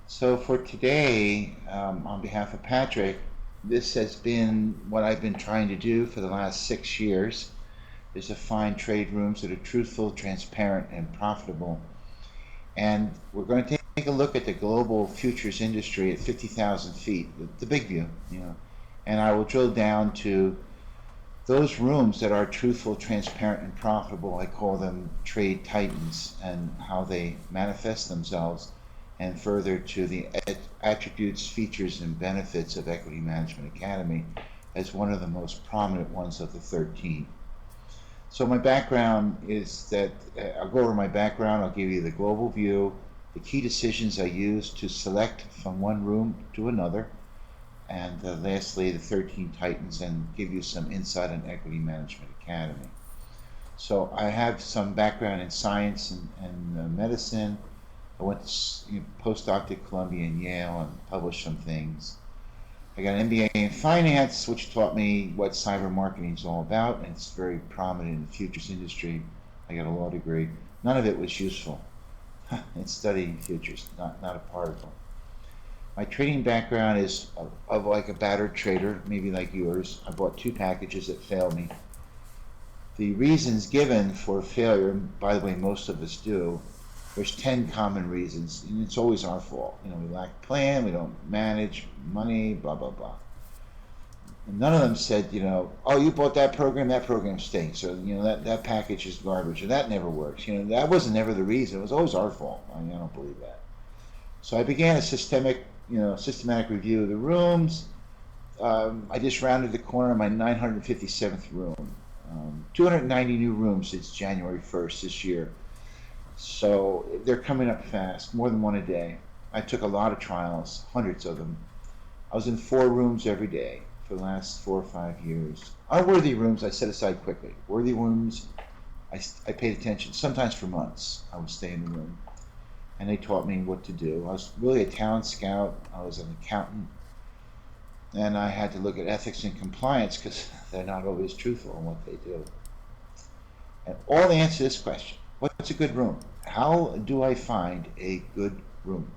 So for today, on behalf of Patrick, this has been what I've been trying to do for the last 6 years, is to find trade rooms that are truthful, transparent, and profitable. And we're going to take a look at the global futures industry at 50,000 feet, the big view, and I will drill down to those rooms that are truthful, transparent, and profitable. I call them trade titans, and how they manifest themselves, and further to the attributes, features, and benefits of Equity Management Academy as one of the most prominent ones of the 13. So my background is that, I'll go over my background, I'll give you the global view, the key decisions I use to select from one room to another, and lastly the 13 titans, and give you some insight on Equity Management Academy. So I have some background in science and medicine. I went to postdoc at Columbia and Yale and published some things. I got an MBA in finance, which taught me what cyber marketing is all about, and it's very prominent in the futures industry. I got a law degree. None of it was useful in studying futures, not a particle. My trading background is of like a battered trader, maybe like yours. I bought 2 packages that failed me. The reasons given for failure, by the way, most of us do, there's 10 common reasons, and it's always our fault. We lack a plan, we don't manage money, blah, blah, blah. And none of them said, oh, you bought that program stinks, or, that package is garbage, or that never works. That wasn't never the reason. It was always our fault. I don't believe that. So I began a systematic review of the rooms. I just rounded the corner on my 957th room. 290 new rooms since January 1st this year. So they're coming up fast, more than one a day. I took a lot of trials, hundreds of them. I was in 4 rooms every day for the last 4 or 5 years. Unworthy rooms I set aside quickly. Worthy rooms, I paid attention, sometimes for months. I would stay in the room, and they taught me what to do. I was really a talent scout. I was an accountant, and I had to look at ethics and compliance because they're not always truthful in what they do. And all the answer to this question: what's a good room? How do I find a good room?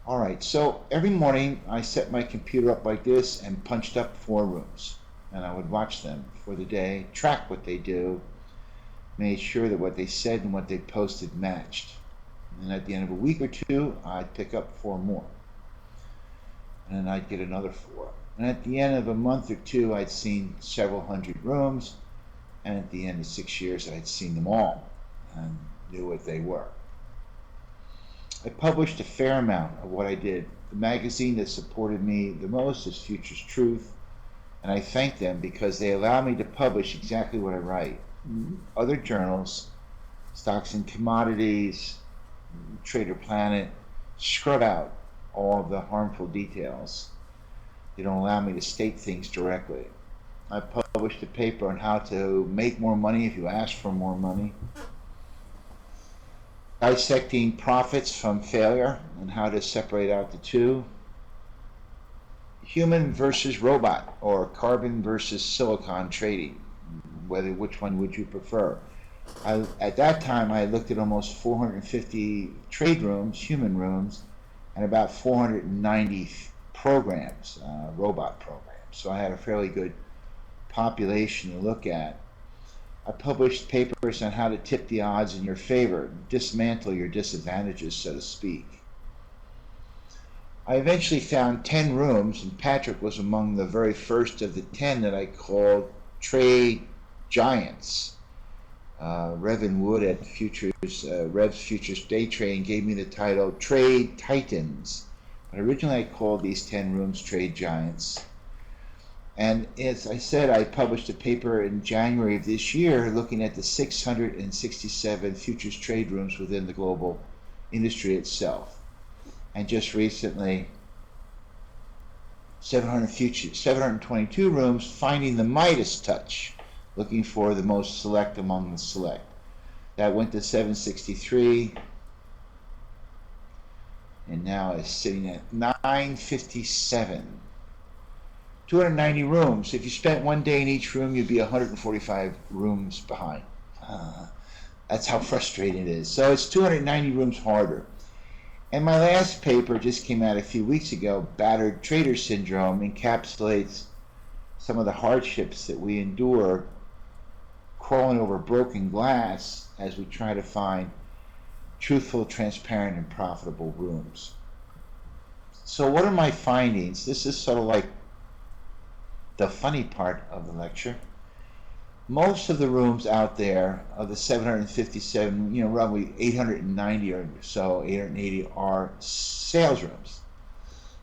All right, so every morning I set my computer up like this and punched up 4 rooms, and I would watch them for the day, track what they do, made sure that what they said and what they posted matched. And then at the end of a week or 2, I'd pick up 4 more, and then I'd get another 4. And at the end of a month or 2, I'd seen several hundred rooms, and at the end of 6 years, I'd seen them all and knew what they were. I published a fair amount of what I did. The magazine that supported me the most is Futures Truth, and I thank them because they allow me to publish exactly what I write. Other journals, Stocks and Commodities, Trader Planet, scrub out all of the harmful details. They don't allow me to state things directly. I published a paper on how to make more money if you ask for more money, dissecting profits from failure and how to separate out the two, human versus robot, or carbon versus silicon trading, which one would you prefer? At that time, I looked at almost 450 trade rooms, human rooms, and about 490 programs, robot programs. So I had a fairly good population to look at. I published papers on how to tip the odds in your favor, dismantle your disadvantages, so to speak. I eventually found 10 rooms, and Patrick was among the very first of the 10 that I called trade giants. Revin Wood at Rev's Futures Day Trading gave me the title Trade Titans, but originally I called these 10 rooms Trade Giants. And as I said, I published a paper in January of this year looking at the 667 futures trade rooms within the global industry itself. And just recently, 722 rooms, finding the Midas touch, looking for the most select among the select. That went to 763, and now is sitting at 957. 290 rooms. If you spent one day in each room, you'd be 145 rooms behind. That's how frustrating it is. So it's 290 rooms harder. And my last paper just came out a few weeks ago, Battered Trader Syndrome, encapsulates some of the hardships that we endure crawling over broken glass as we try to find truthful, transparent, and profitable rooms. So what are my findings? This is sort of like the funny part of the lecture. Most of the rooms out there, of the 757, roughly 890 or so, 880 are sales rooms.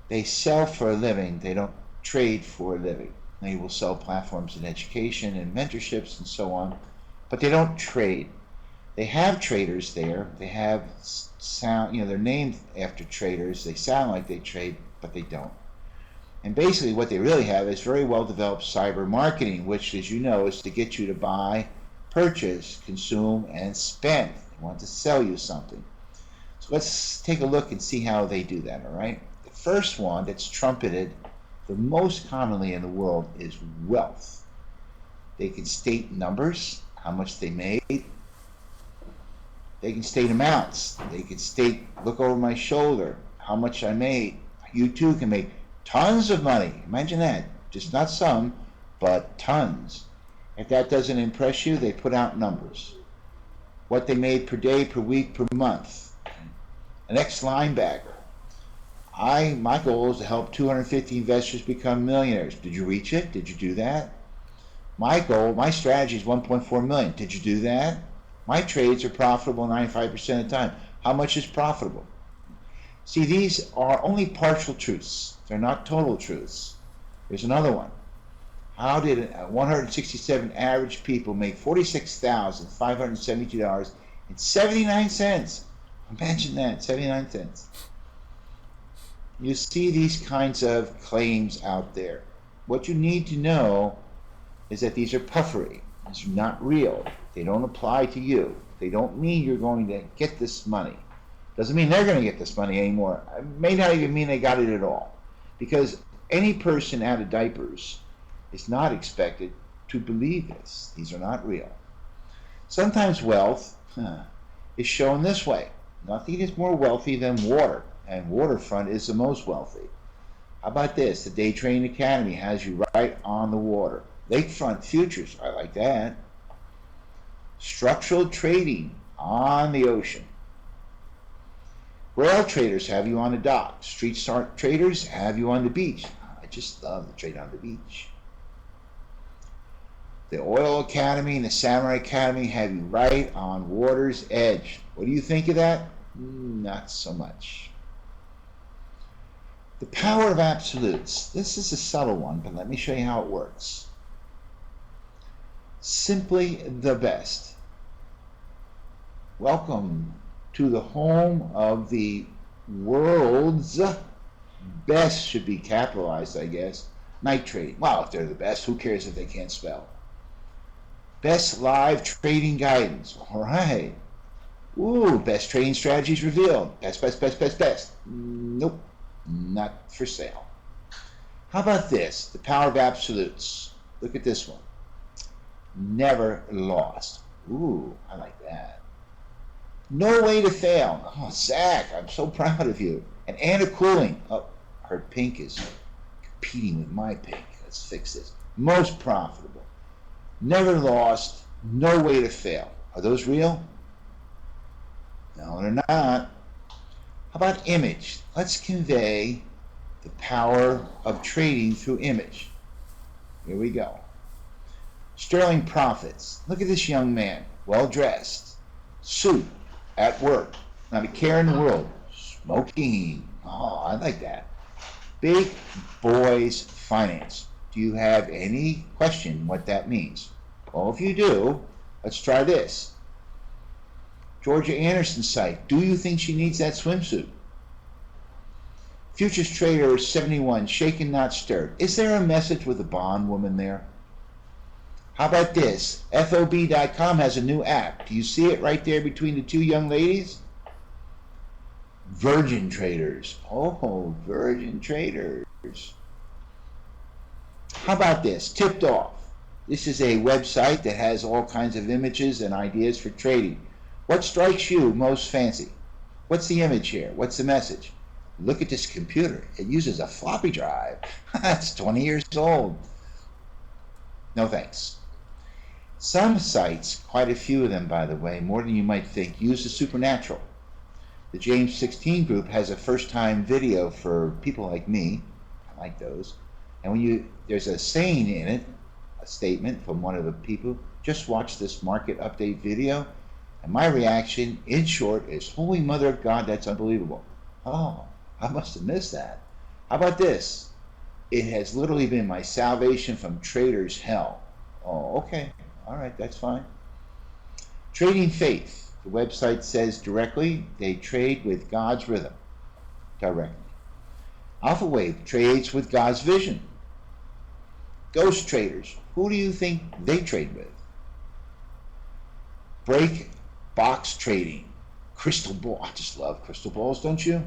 They sell for a living. They don't trade for a living. They will sell platforms in education and mentorships and so on, but they don't trade. They have traders there. They have they're named after traders. They sound like they trade, but they don't. And basically what they really have is very well developed cyber marketing, which, as you know, is to get you to buy, purchase, consume, and spend. They want to sell you something. So let's take a look and see how they do that, all right? The first one that's trumpeted the most commonly in the world is wealth. They can state numbers, how much they made. They can state amounts. They can state, look over my shoulder, how much I made. You too can make tons of money. Imagine that. Just not some, but tons. If that doesn't impress you, they put out numbers. What they made per day, per week, per month. An ex-linebacker. My goal is to help 250 investors become millionaires. Did you reach it? Did you do that? My strategy is 1.4 million. Did you do that? My trades are profitable 95% of the time. How much is profitable? See, these are only partial truths. They're not total truths. There's another one. How did 167 average people make $46,572.79? Imagine that, 79 cents. You see these kinds of claims out there. What you need to know is that these are puffery. These are not real. They don't apply to you. They don't mean you're going to get this money. Doesn't mean they're going to get this money anymore. It may not even mean they got it at all. Because any person out of diapers is not expected to believe this. These are not real. Sometimes wealth is shown this way. Nothing is more wealthy than water, and waterfront is the most wealthy. How about this? The Day Trading Academy has you right on the water. Lakefront futures, I like that. Structural trading on the ocean. Rail traders have you on the dock. Street smart traders have you on the beach. I just love to trade on the beach. The Oil Academy and the Samurai Academy have you right on water's edge. What do you think of that? Not so much. The power of absolutes. This is a subtle one, but let me show you how it works. Simply the best. Welcome to the home of the world's best, should be capitalized, I guess, night trading. Well, if they're the best, who cares if they can't spell? Best live trading guidance. All right. Ooh, best trading strategies revealed. Best. Nope, not for sale. How about this? The power of absolutes. Look at this one. Never lost. Ooh, I like that. No way to fail. Oh, Zach, I'm so proud of you. And Anna Cooling. Oh, her pink is competing with my pink. Let's fix this. Most profitable. Never lost. No way to fail. Are those real? No, they're not. How about image? Let's convey the power of trading through image. Here we go. Sterling profits. Look at this young man. Well dressed. Suit. At work. Not a care in the world. Smoking. Oh, I like that. Big boys finance. Do you have any question what that means? Well, if you do, let's try this. Georgia Anderson's site. Do you think she needs that swimsuit? Futures Trader 71, shaken not stirred. Is there a message with a bond woman there? How about this? FOB.com has a new app. Do you see it right there between the two young ladies? Virgin Traders. Oh, Virgin Traders. How about this? Tipped Off. This is a website that has all kinds of images and ideas for trading. What strikes you most fancy? What's the image here? What's the message? Look at this computer. It uses a floppy drive. It's 20 years old. No thanks. Some sites, quite a few of them by the way, more than you might think, use the supernatural. The James 16 group has a first-time video for people like me. I like those. And there's a saying in it, a statement from one of the people, just watch this market update video. And my reaction, in short, is, holy mother of God, that's unbelievable. Oh, I must have missed that. How about this? It has literally been my salvation from trader's hell. Oh, okay. All right, that's fine. Trading faith. The website says directly, they trade with God's rhythm. Directly. Alpha Wave trades with God's vision. Ghost traders. Who do you think they trade with? Break box trading. Crystal ball. I just love crystal balls, don't you?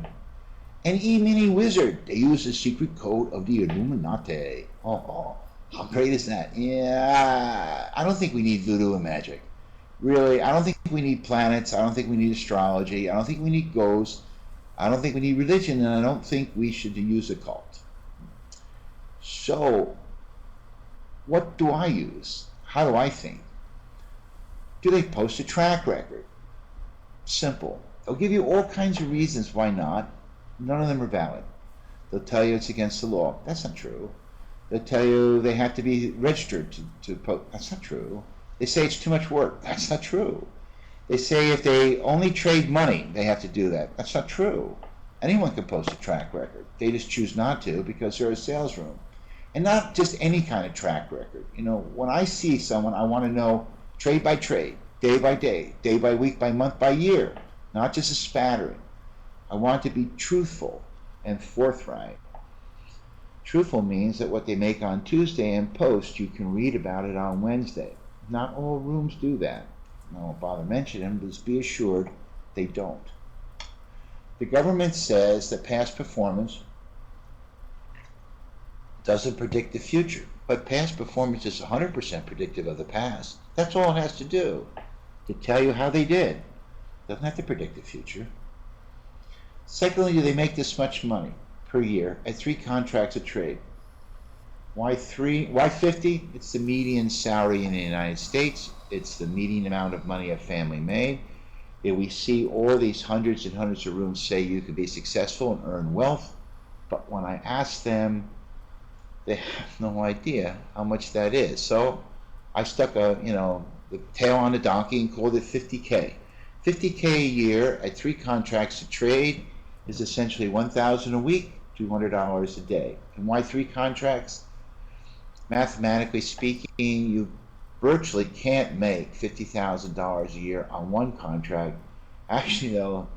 And E-mini wizard. They use the secret code of the Illuminati. Oh, how great is that? Yeah, I don't think we need voodoo and magic. Really, I don't think we need planets. I don't think we need astrology. I don't think we need ghosts. I don't think we need religion, and I don't think we should use a cult. So, what do I use? How do I think? Do they post a track record? Simple. They'll give you all kinds of reasons why not. None of them are valid. They'll tell you it's against the law. That's not true. They'll tell you they have to be registered to post. That's not true. They say it's too much work. That's not true. They say if they only trade money, they have to do that. That's not true. Anyone can post a track record. They just choose not to because they're a sales room. And not just any kind of track record. You know, when I see someone, I want to know trade by trade, day by week, by month, by year. Not just a spattering. I want to be truthful and forthright. Truthful means that what they make on Tuesday and post, you can read about it on Wednesday. Not all rooms do that. I won't bother mentioning them, but just be assured they don't. The government says that past performance doesn't predict the future, but past performance is 100% predictive of the past. That's all it has to do, to tell you how they did. Doesn't have to predict the future. Secondly, do they make this much money per year at 3 contracts a trade? Why 3? Why 50? It's the median salary in the United States. It's the median amount of money a family made. If we see all these hundreds and hundreds of rooms say you could be successful and earn wealth, but when I ask them, they have no idea how much that is. So I stuck the tail on the donkey and called it 50K. 50K a year at 3 contracts a trade is essentially $1,000 a week, $200 a day. And why 3 contracts? Mathematically speaking, you virtually can't make $50,000 a year on 1 contract. Actually, though,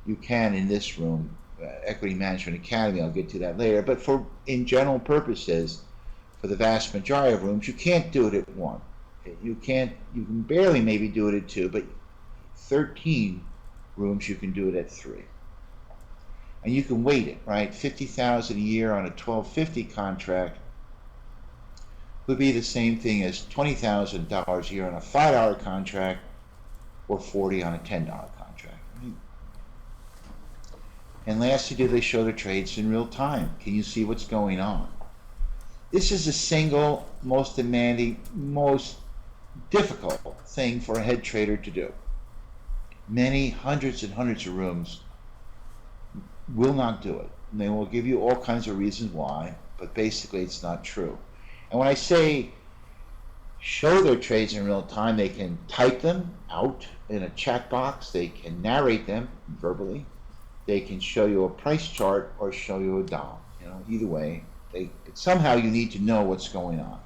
you can in this room, Equity Management Academy. I'll get to that later. But in general purposes, for the vast majority of rooms, you can't do it at 1. You can barely maybe do it at 2, but 13 rooms you can do it at 3. And you can weight it, right? $50,000 a year on a 1250 contract would be the same thing as $20,000 a year on a $5 contract or $40 on a $10 contract. Right? And lastly, do they show their trades in real time? Can you see what's going on? This is the single most demanding, most difficult thing for a head trader to do. Many hundreds and hundreds of rooms will not do it. And they will give you all kinds of reasons why, but basically it's not true. And when I say show their trades in real time, they can type them out in a chat box, they can narrate them verbally, they can show you a price chart or show you a DOM. Either way, somehow you need to know what's going on.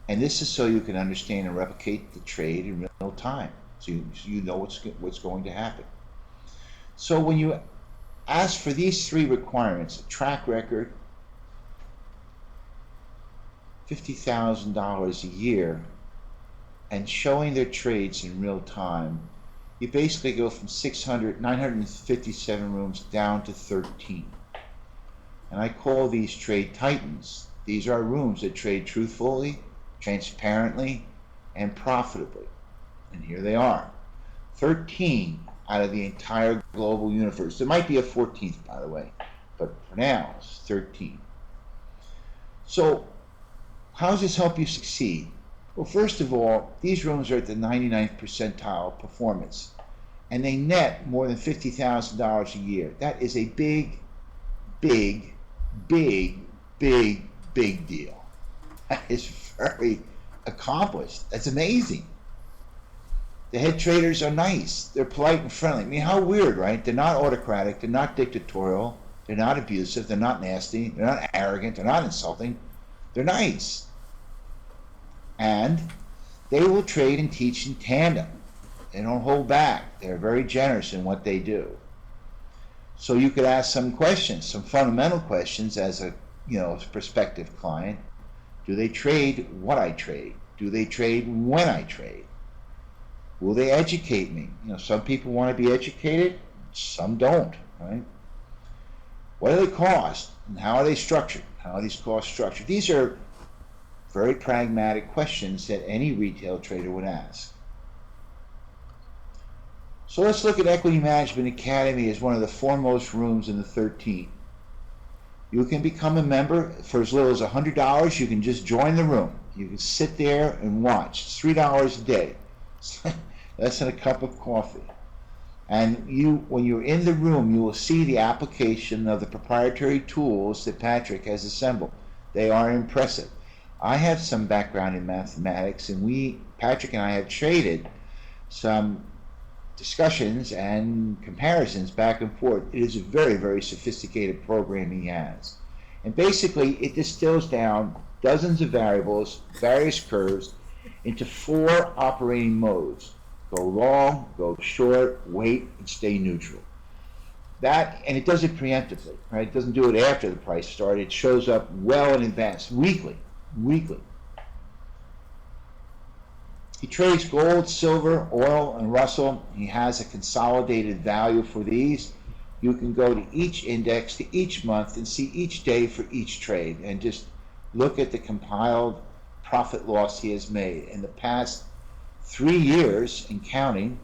And this is so you can understand and replicate the trade in real time, so you know what's going to happen. So when you ask for these 3 requirements, a track record, $50,000 a year, and showing their trades in real time, you basically go from 957 rooms down to 13. And I call these trade titans. These are rooms that trade truthfully, transparently, and profitably. And here they are. 13 out of the entire global universe. There might be a 14th, by the way, but for now, it's 13. So how does this help you succeed? Well, first of all, these rooms are at the 99th percentile performance, and they net more than $50,000 a year. That is a big, big, big, big, big deal. That is very accomplished. That's amazing. The head traders are nice. They're polite and friendly. I mean, how weird, right? They're not autocratic. They're not dictatorial. They're not abusive. They're not nasty. They're not arrogant. They're not insulting. They're nice. And they will trade and teach in tandem. They don't hold back. They're very generous in what they do. So you could ask some questions, some fundamental questions as a prospective client. Do they trade what I trade? Do they trade when I trade? Will they educate me? Some people want to be educated, some don't, right? What do they cost? And how are they structured? How are these costs structured? These are very pragmatic questions that any retail trader would ask. So let's look at Equity Management Academy as one of the foremost rooms in the 13. You can become a member for as little as $100. You can just join the room. You can sit there and watch. It's $3 a day. Less than a cup of coffee. And when you're in the room, you will see the application of the proprietary tools that Patrick has assembled. They are impressive. I have some background in mathematics, and Patrick and I have traded some discussions and comparisons back and forth. It is a very, very sophisticated program he has. And basically, it distills down dozens of variables, various curves, into 4 operating modes. Go long, go short, wait, and stay neutral. And it does it preemptively, right? It doesn't do it after the price started. It shows up well in advance, weekly. He trades gold, silver, oil, and Russell. He has a consolidated value for these. You can go to each index, to each month, and see each day for each trade, and just look at the compiled profit loss he has made. In the past 3 years and counting,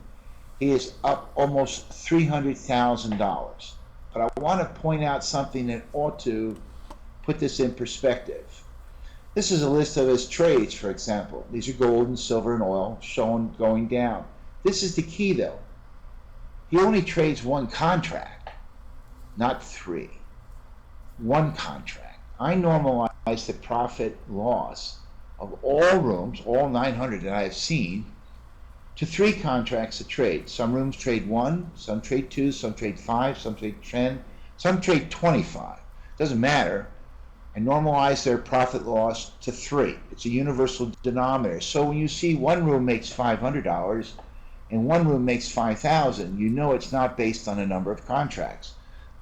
he is up almost $300,000. But I want to point out something that ought to put this in perspective. This is a list of his trades, for example. These are gold and silver and oil shown going down. This is the key, though. He only trades 1 contract, not 3. 1 contract. I normalize the profit loss of all rooms, all 900 that I have seen, to 3 contracts a trade. Some rooms trade 1, some trade 2, some trade 5, some trade 10, some trade 25. Doesn't matter. And normalize their profit loss to 3. It's a universal denominator. So when you see one room makes $500 and one room makes $5,000, you know it's not based on a number of contracts.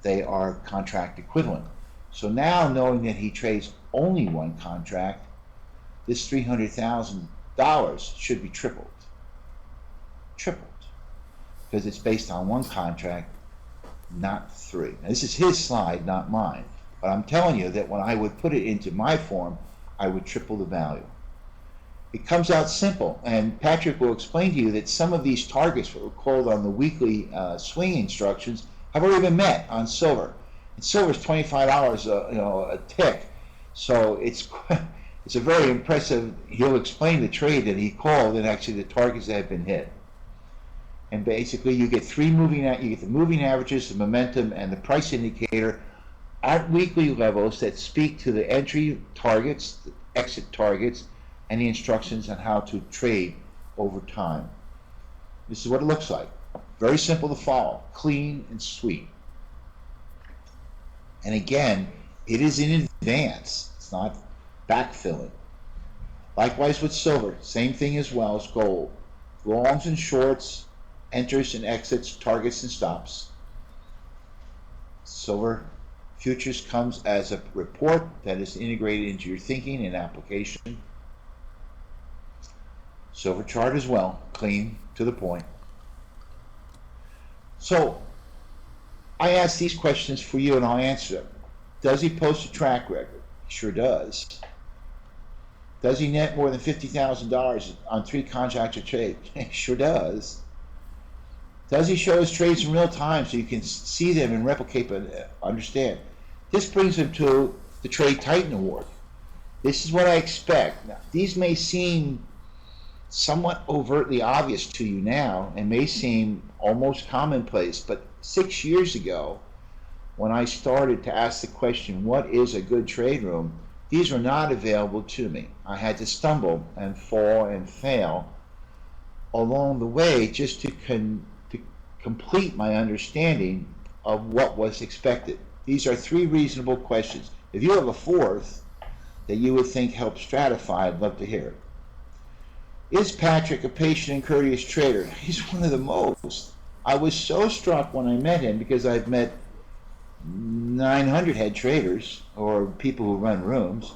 They are contract equivalent. So now, knowing that he trades only 1 contract, this $300,000 should be tripled. Because it's based on 1 contract, not 3. Now, this is his slide, not mine. But I'm telling you that when I would put it into my form, I would triple the value. It comes out simple, and Patrick will explain to you that some of these targets, what were called on the weekly swing instructions, have already been met on silver. And silver is $25 a tick, so it's a very impressive. He'll explain the trade that he called and actually the targets that have been hit. And basically, you get the moving averages, the momentum, and the price indicator at weekly levels that speak to the entry targets, the exit targets, and the instructions on how to trade over time. This is what it looks like. Very simple to follow, clean and sweet. And again, it is in advance. It's not backfilling. Likewise with silver, same thing as well as gold. Longs and shorts, enters and exits, targets and stops. Silver futures comes as a report that is integrated into your thinking and application. Silver chart as well, clean, to the point. So I ask these questions for you and I'll answer them. Does he post a track record? He sure does. Does he net more than $50,000 on 3 contracts a trade? He sure does. Does he show his trades in real time so you can see them and replicate but understand? This brings him to the Trade Titan Award. This is what I expect. Now, these may seem somewhat overtly obvious to you now and may seem almost commonplace, but 6 years ago, when I started to ask the question, what is a good trade room, these were not available to me. I had to stumble and fall and fail along the way just to complete my understanding of what was expected. These are 3 reasonable questions. If you have a 4th that you would think helps stratify, I'd love to hear it. Is Patrick a patient and courteous trader? He's one of the most. I was so struck when I met him, because I've met 900 head traders or people who run rooms.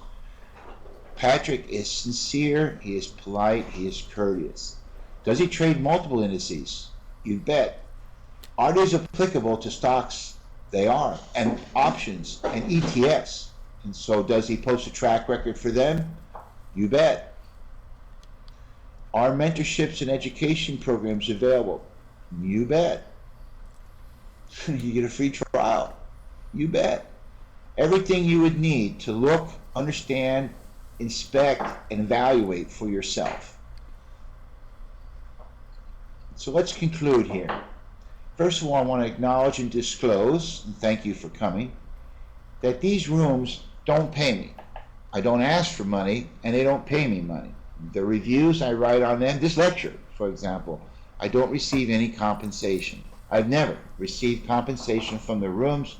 Patrick is sincere, he is polite, he is courteous. Does he trade multiple indices? You bet. Are these applicable to stocks? They are, and options and ETFs. And so does he post a track record for them? You bet. Are mentorships and education programs available? You bet. You get a free trial. You bet. Everything you would need to look, understand, inspect, and evaluate for yourself. So let's conclude here. First of all, I want to acknowledge and disclose, and thank you for coming, that these rooms don't pay me. I don't ask for money, and they don't pay me money. The reviews I write on them, this lecture, for example, I don't receive any compensation. I've never received compensation from the rooms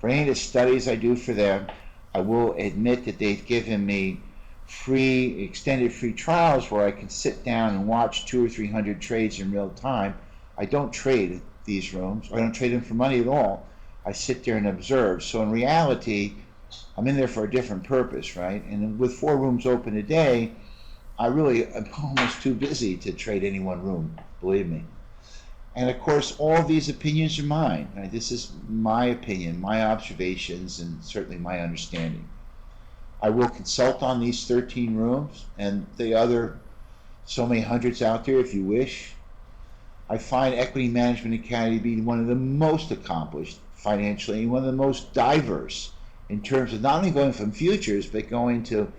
for any of the studies I do for them. I will admit that they've given me free, extended free trials where I can sit down and watch 200 or 300 trades in real time. I don't trade these rooms. I don't trade them for money at all. I sit there and observe. So in reality, I'm in there for a different purpose, right? And with 4 rooms open a day, I really am almost too busy to trade any one room, believe me. And of course, all these opinions are mine. Right? This is my opinion, my observations, and certainly my understanding. I will consult on these 13 rooms and the other so many hundreds out there if you wish. I find Equity Management Academy to be one of the most accomplished financially and one of the most diverse in terms of not only going from futures, but going to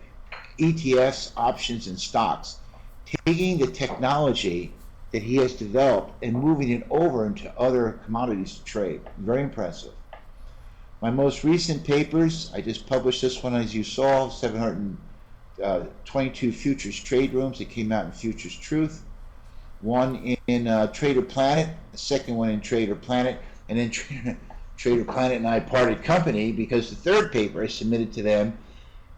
ETFs, options, and stocks, taking the technology that he has developed and moving it over into other commodities to trade. Very impressive. My most recent papers, I just published this one, as you saw, 722 futures trade rooms. It came out in Futures Truth. One in Trader Planet, the second one in Trader Planet, and then Trader Planet and I parted company because the third paper I submitted to them,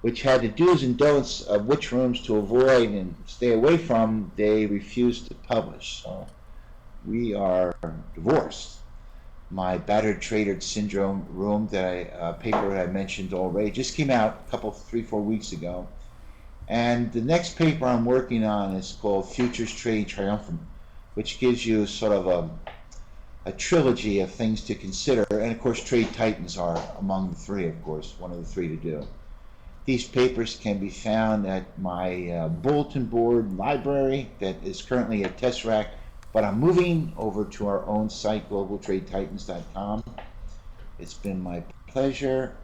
which had the do's and don'ts of which rooms to avoid and stay away from, they refused to publish. So we are divorced. My battered trader syndrome room paper that I mentioned already just came out a couple, 3-4 weeks ago. And the next paper I'm working on is called Futures Trading Triumphant, which gives you sort of a trilogy of things to consider. And of course, Trade Titans are among the 3, of course, one of the 3 to do. These papers can be found at my bulletin board library that is currently at Tesseract, but I'm moving over to our own site, globaltradetitans.com. It's been my pleasure.